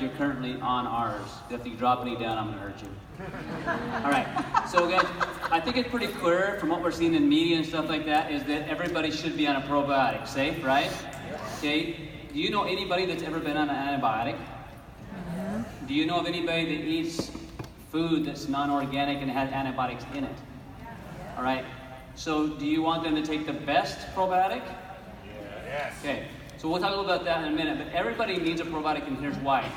if you're currently on ours. If you drop any down, I'm going to hurt you. All right, so guys, I think it's pretty clear from what we're seeing in media and stuff like that is that everybody should be on a probiotic. Safe, right? Okay, do you know anybody that's ever been on an antibiotic? Do you know of anybody that eats food that's non-organic and has antibiotics in it? All right, so do you want them to take the best probiotic? Yes. Okay, so we'll talk a little about that in a minute, but everybody needs a probiotic, and here's why.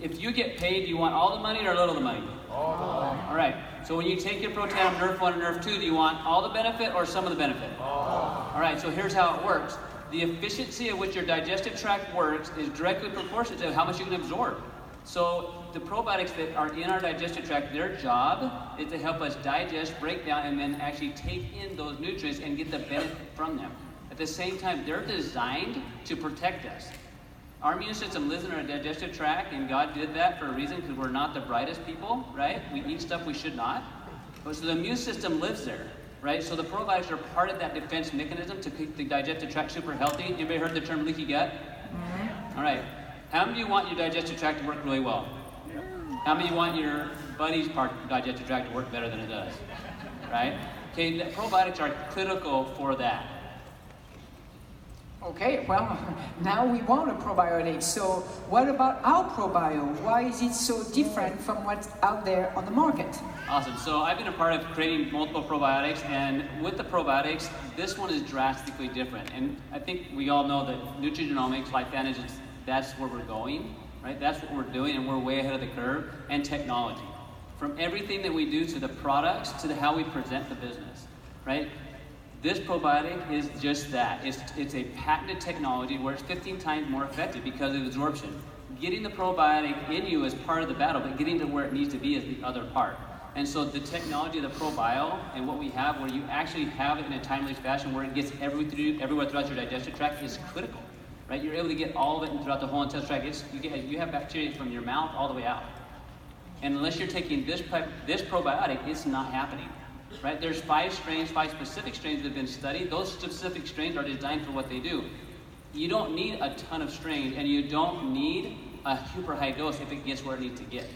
If you get paid, do you want all the money or a little of the money? All right, so when you take your Protandim Nerf 1 and Nerf 2, do you want all the benefit or some of the benefit? All right, so here's how it works. The efficiency at which your digestive tract works is directly proportional to how much you can absorb. So the probiotics that are in our digestive tract, their job is to help us digest, break down, and then actually take in those nutrients and get the benefit from them. At the same time, they're designed to protect us. Our immune system lives in our digestive tract, and God did that for a reason, because we're not the brightest people, right? We eat stuff we should not. But so the immune system lives there, right? So the probiotics are part of that defense mechanism to keep the digestive tract super healthy. Anybody heard the term leaky gut? All right. How many of you want your digestive tract to work really well? How many of you want your buddy's digestive tract to work better than it does? Right? Okay, the probiotics are critical for that. Okay, well, now we want a probiotic. So what about our probio? Why is it so different from what's out there on the market? Awesome. So I've been a part of creating multiple probiotics, and with the probiotics, this one is drastically different. And I think we all know that nutrigenomics, LifeVantage, that's where we're going, right? That's what we're doing, and we're way ahead of the curve. And technology. From everything that we do to the products to how we present the business, right? This probiotic is just that. It's a patented technology where it's 15 times more effective because of absorption. Getting the probiotic in you is part of the battle, but getting to where it needs to be is the other part. And so the technology of the ProBio and what we have, where you actually have it in a timeless fashion where it gets everywhere throughout your digestive tract, is critical, right? You're able to get all of it throughout the whole intestinal tract. You have bacteria from your mouth all the way out. And unless you're taking this probiotic, it's not happening. Right? There's 5 specific strains that have been studied. Those specific strains are designed for what they do. You don't need a ton of strains, and you don't need a super high dose if it gets where it needs to get.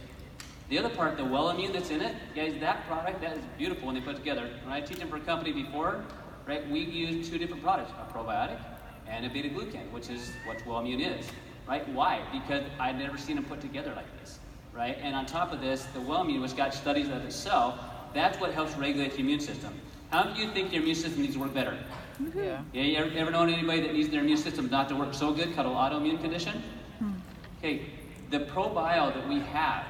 The other part, the Wellimune that's in it, guys, that product, that is beautiful when they put it together. When I teach them for a company before, right, we use 2 different products, a probiotic and a beta-glucan, which is what Wellimune is, right? Why? Because I've never seen them put together like this, right? And on top of this, the Wellimune, which got studies of itself, that's what helps regulate the immune system. How do you think your immune system needs to work better? Yeah. You ever known anybody that needs their immune system not to work so good, called an autoimmune condition? Okay, the ProBio that we have,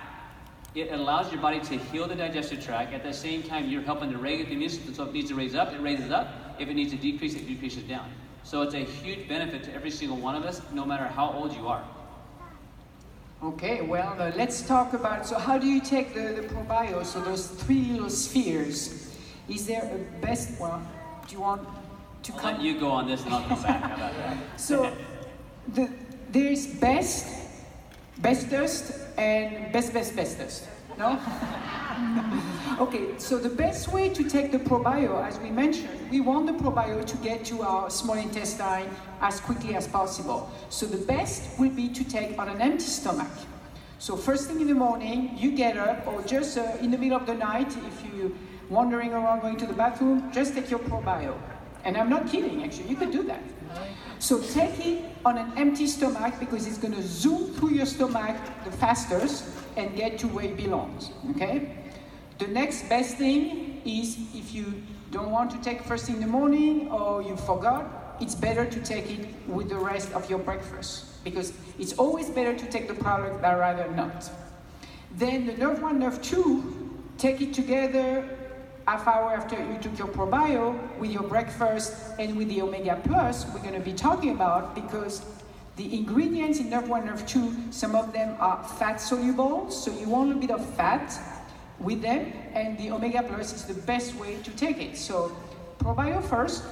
it allows your body to heal the digestive tract. At the same time, you're helping to regulate the immune system. So if it needs to raise up, it raises up. If it needs to decrease, it decreases down. So it's a huge benefit to every single one of us, no matter how old you are. Okay, well, let's talk about, so how do you take the probio, so those 3 little spheres? Is there a best one? Do you want to I'll let you go on this and I'll come back. How about that? So, there's best, bestest, and bestest, no? Okay, so the best way to take the probio, as we mentioned, we want the probio to get to our small intestine as quickly as possible. So the best will be to take on an empty stomach. So first thing in the morning, you get up, or just in the middle of the night, if you're wandering around going to the bathroom, just take your probio. And I'm not kidding, actually, you could do that. So take it on an empty stomach because it's going to zoom through your stomach the fastest and get to where it belongs, okay? The next best thing is if you don't want to take first thing in the morning or you forgot, it's better to take it with the rest of your breakfast because it's always better to take the product than rather not. Then the Nerve 1, Nerve 2, take it together half hour after you took your ProBio with your breakfast and with the Omega Plus we're going to be talking about because the ingredients in Nerve 1, Nerve 2, some of them are fat soluble, so you want a bit of fat with them, and the Omega Plus is the best way to take it. So ProBio first,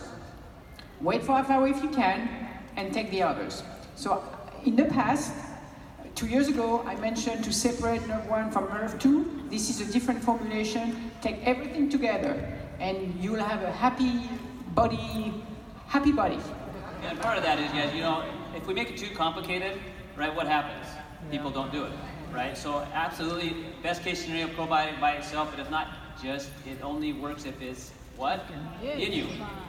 wait for half hour if you can, and take the others. So in the past, 2 years ago, I mentioned to separate Nerve 1 from Nerve 2. This is a different formulation. Take everything together, and you will have a happy body. And part of that is, guys, you know, if we make it too complicated, right, what happens? people don't do it, right? So absolutely, best case scenario, probiotic by itself, but if not, just it only works if it's what? In you,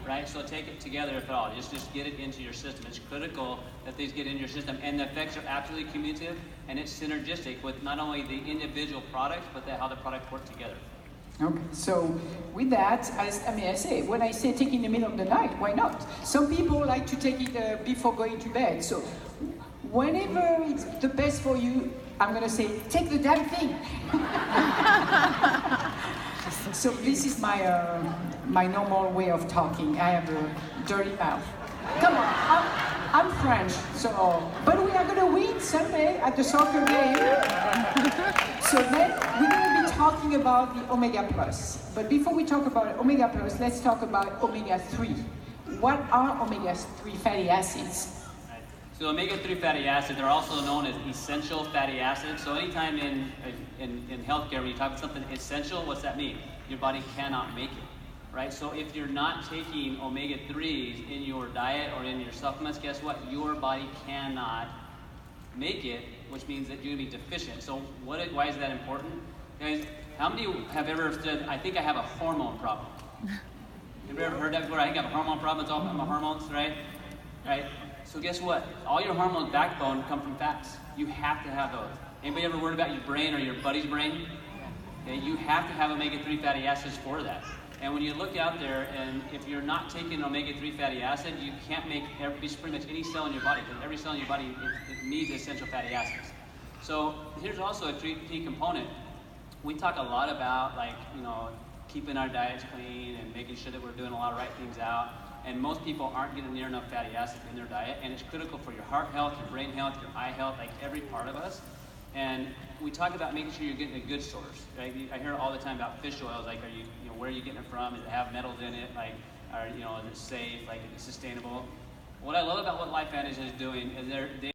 right? So take it together if at all. Just get it into your system. It's critical that these get in your system, and the effects are absolutely cumulative, and it's synergistic with not only the individual products, but how the products work together. Okay, so with that, I say, when I say take in the middle of the night, why not? Some people like to take it before going to bed. So whenever it's the best for you, I'm gonna say, take the damn thing. So this is my normal way of talking. I have a dirty mouth. Come on, I'm French, so, but we are gonna win Sunday at the soccer game. So then we're gonna be talking about the Omega Plus. But before we talk about Omega Plus, let's talk about Omega 3. What are Omega 3 fatty acids? So omega-3 fatty acids are also known as essential fatty acids. So anytime in healthcare, when you talk about something essential, what's that mean? Your body cannot make it, right? So if you're not taking omega-3s in your diet or in your supplements, guess what? Your body cannot make it, which means that you're going to be deficient. So why is that important? Guys, how many have ever said, I think I have a hormone problem? Have you ever heard that before? I think I have a hormone problem. It's all about my hormones, right? Right? So guess what? All your hormones backbone come from fats. You have to have those. Anybody ever worried about your brain or your buddy's brain? Okay, you have to have omega-3 fatty acids for that. And when you look out there, and if you're not taking omega-3 fatty acid, you can't make pretty much any cell in your body, because every cell in your body it needs essential fatty acids. So here's also a key component. We talk a lot about, like, keeping our diets clean and making sure that we're doing a lot of right things out. And most people aren't getting near enough fatty acids in their diet, and it's critical for your heart health, your brain health, your eye health, like every part of us. And we talk about making sure you're getting a good source. Right? I hear all the time about fish oils, like, where are you getting it from? Does it have metals in it? Like, is it safe? Like, is it sustainable? What I love about what LifeVantage is doing is they